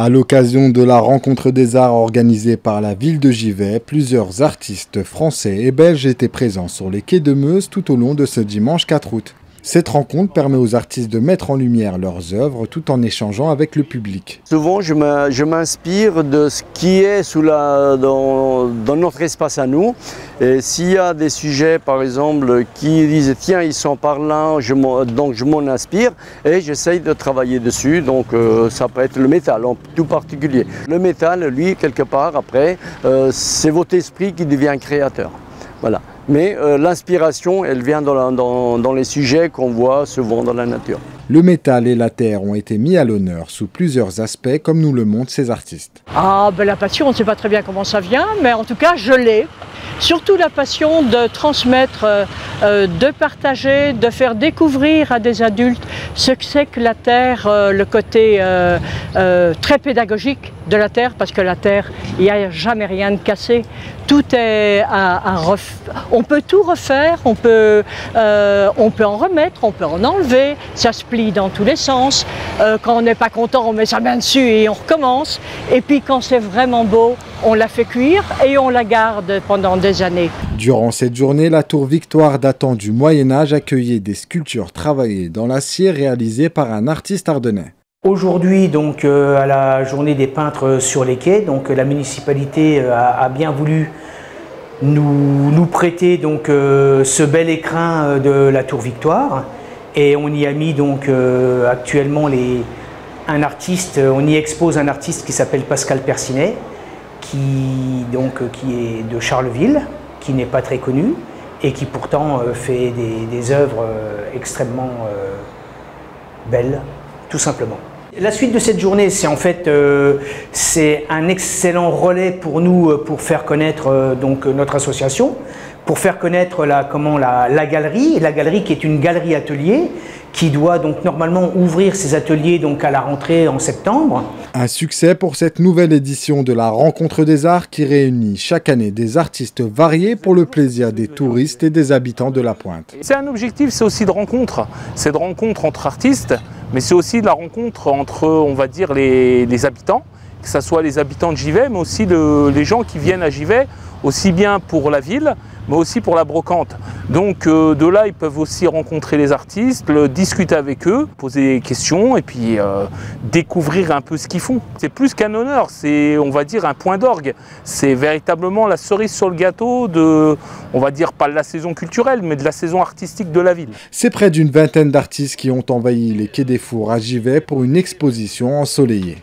À l'occasion de la rencontre des arts organisée par la ville de Givet, plusieurs artistes français et belges étaient présents sur les quais de Meuse tout au long de ce dimanche 4 août. Cette rencontre permet aux artistes de mettre en lumière leurs œuvres tout en échangeant avec le public. Souvent, je m'inspire de ce qui est dans notre espace à nous. Et s'il y a des sujets, par exemple, qui disent « tiens, ils sont parlants », donc je m'en inspire et j'essaye de travailler dessus. Donc ça peut être le métal en tout particulier. Le métal, lui, quelque part, après, c'est votre esprit qui devient créateur. Voilà. Mais l'inspiration, elle vient dans les sujets qu'on voit souvent dans la nature. Le métal et la terre ont été mis à l'honneur sous plusieurs aspects, comme nous le montrent ces artistes. Ah, ben la passion, on ne sait pas très bien comment ça vient, mais en tout cas, je l'ai. Surtout la passion de transmettre, de partager, de faire découvrir à des adultes ce que c'est que la terre, le côté très pédagogique de la terre, parce que la terre, il n'y a jamais rien de cassé. Tout est on peut tout refaire, on peut en remettre, on peut en enlever, ça se plie dans tous les sens. Quand on n'est pas content, on met sa main dessus et on recommence. Et puis quand c'est vraiment beau, on la fait cuire et on la garde pendant des années. Durant cette journée, la tour Victoire datant du Moyen-Âge accueillait des sculptures travaillées dans l'acier réalisées par un artiste ardennais. Aujourd'hui, donc, à la journée des peintres sur les quais, donc, la municipalité a bien voulu nous prêter donc, ce bel écrin de la tour Victoire. Et on y a mis donc, actuellement un artiste, on y expose un artiste qui s'appelle Pascal Percinet, qui est de Charleville, qui n'est pas très connu et qui pourtant fait des œuvres extrêmement belles, tout simplement. La suite de cette journée, c'est en fait c'est un excellent relais pour nous pour faire connaître donc notre association, pour faire connaître la galerie qui est une galerie atelier qui doit donc normalement ouvrir ses ateliers donc à la rentrée en septembre. Un succès pour cette nouvelle édition de la Rencontre des Arts qui réunit chaque année des artistes variés pour le plaisir des touristes et des habitants de la Pointe. C'est un objectif, c'est aussi de rencontre. C'est de rencontre entre artistes, mais c'est aussi de la rencontre entre, on va dire, les habitants, que ce soit les habitants de Givet, mais aussi les gens qui viennent à Givet, aussi bien pour la ville, mais aussi pour la brocante. Donc de là, ils peuvent aussi rencontrer les artistes, discuter avec eux, poser des questions et puis découvrir un peu ce qu'ils font. C'est plus qu'un honneur, c'est, on va dire, un point d'orgue. C'est véritablement la cerise sur le gâteau de, on va dire, pas de la saison culturelle, mais de la saison artistique de la ville. C'est près d'une vingtaine d'artistes qui ont envahi les quais des Fours à Givet pour une exposition ensoleillée.